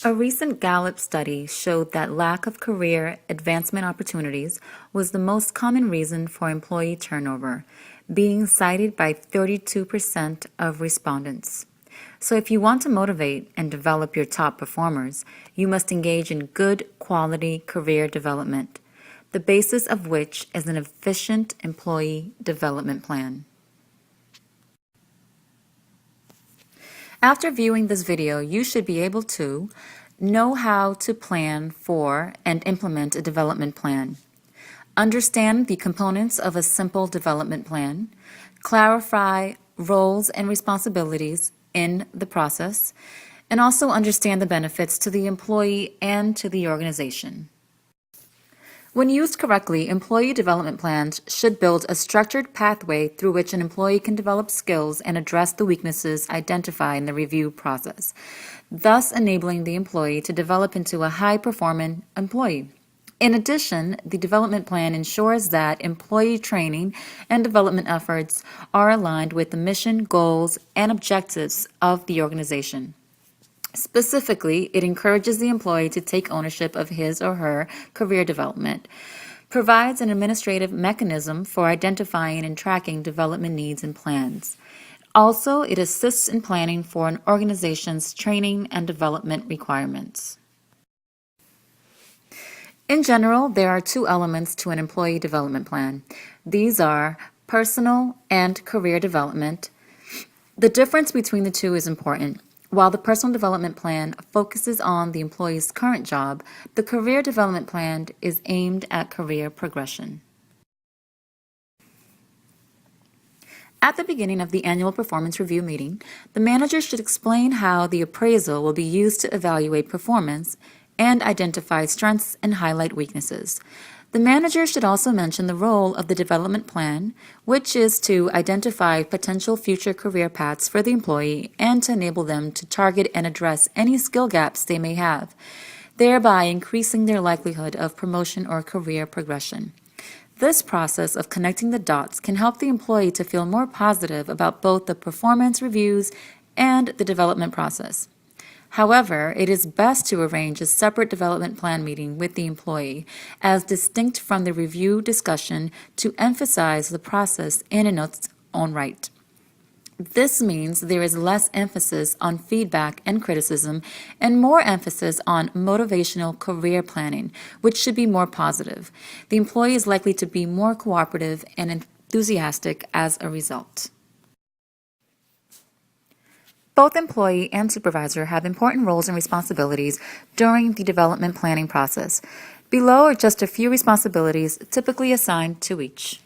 A recent Gallup study showed that lack of career advancement opportunities was the most common reason for employee turnover, being cited by 32% of respondents. So, if you want to motivate and develop your top performers, you must engage in good quality career development, the basis of which is an efficient employee development plan. After viewing this video, you should be able to know how to plan for and implement a development plan, understand the components of a simple development plan, clarify roles and responsibilities in the process, and also understand the benefits to the employee and to the organization. When used correctly, employee development plans should build a structured pathway through which an employee can develop skills and address the weaknesses identified in the review process, thus enabling the employee to develop into a high-performing employee. In addition, the development plan ensures that employee training and development efforts are aligned with the mission, goals, and objectives of the organization. Specifically, it encourages the employee to take ownership of his or her career development, provides an administrative mechanism for identifying and tracking development needs and plans. Also, it assists in planning for an organization's training and development requirements. In general, there are two elements to an employee development plan. These are personal and career development. The difference between the two is important. While the personal development plan focuses on the employee's current job, the career development plan is aimed at career progression. At the beginning of the annual performance review meeting, the manager should explain how the appraisal will be used to evaluate performance and identify strengths and highlight weaknesses. The manager should also mention the role of the development plan, which is to identify potential future career paths for the employee and to enable them to target and address any skill gaps they may have, thereby increasing their likelihood of promotion or career progression. This process of connecting the dots can help the employee to feel more positive about both the performance reviews and the development process. However, it is best to arrange a separate development plan meeting with the employee, as distinct from the review discussion, to emphasize the process in its own right. This means there is less emphasis on feedback and criticism and more emphasis on motivational career planning, which should be more positive. The employee is likely to be more cooperative and enthusiastic as a result. Both employee and supervisor have important roles and responsibilities during the development planning process. Below are just a few responsibilities typically assigned to each.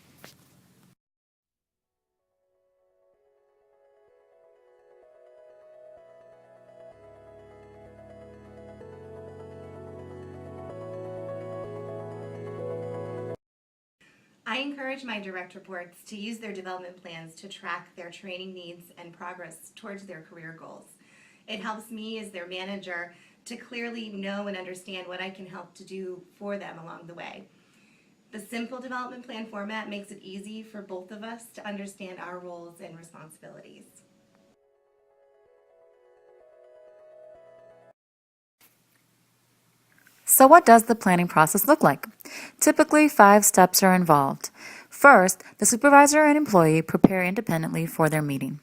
I encourage my direct reports to use their development plans to track their training needs and progress towards their career goals. It helps me as their manager to clearly know and understand what I can help to do for them along the way. The simple development plan format makes it easy for both of us to understand our roles and responsibilities. So what does the planning process look like? Typically, 5 steps are involved. First, the supervisor and employee prepare independently for their meeting.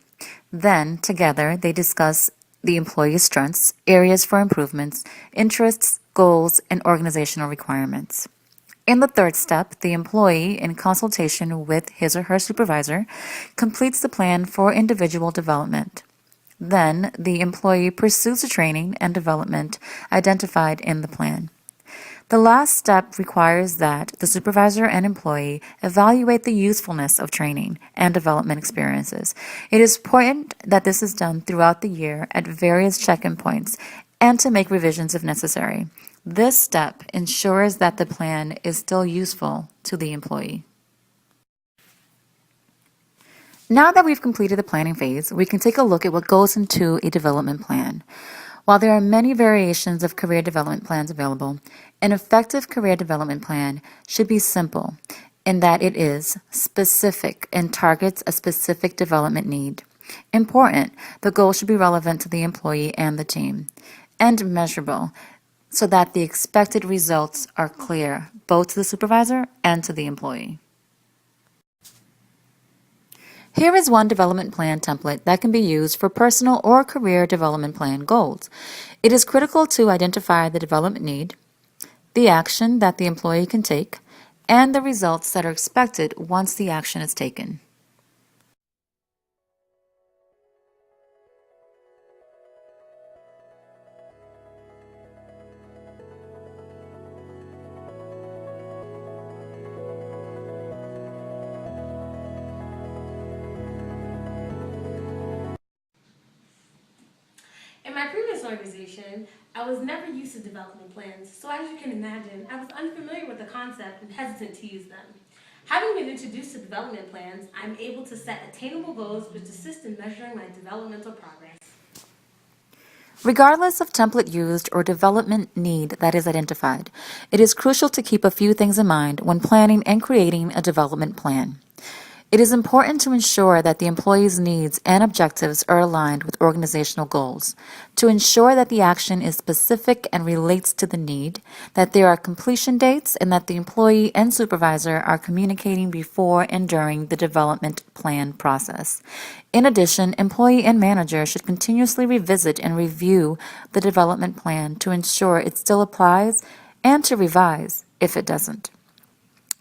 Then, together, they discuss the employee's strengths, areas for improvements, interests, goals, and organizational requirements. In the third step, the employee, in consultation with his or her supervisor, completes the plan for individual development. Then, the employee pursues the training and development identified in the plan. The last step requires that the supervisor and employee evaluate the usefulness of training and development experiences. It is important that this is done throughout the year at various check-in points and to make revisions if necessary. This step ensures that the plan is still useful to the employee. Now that we've completed the planning phase, we can take a look at what goes into a development plan. While there are many variations of career development plans available, an effective career development plan should be simple in that it is specific and targets a specific development need. Important, the goal should be relevant to the employee and the team. and measurable so that the expected results are clear, both to the supervisor and to the employee. Here is one development plan template that can be used for personal or career development plan goals. It is critical to identify the development need, the action that the employee can take, and the results that are expected once the action is taken. In my previous organization, I was never used to development plans, so as you can imagine, I was unfamiliar with the concept and hesitant to use them. Having been introduced to development plans, I'm able to set attainable goals which assist in measuring my developmental progress. Regardless of template used or development need that is identified, it is crucial to keep a few things in mind when planning and creating a development plan. It is important to ensure that the employee's needs and objectives are aligned with organizational goals, to ensure that the action is specific and relates to the need, that there are completion dates, and that the employee and supervisor are communicating before and during the development plan process. In addition, employee and manager should continuously revisit and review the development plan to ensure it still applies and to revise if it doesn't.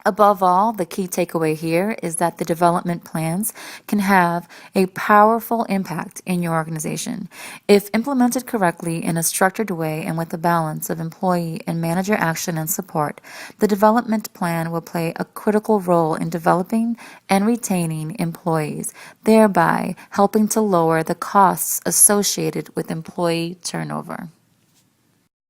Above all, the key takeaway here is that the development plans can have a powerful impact in your organization. If implemented correctly in a structured way and with a balance of employee and manager action and support, the development plan will play a critical role in developing and retaining employees, thereby helping to lower the costs associated with employee turnover.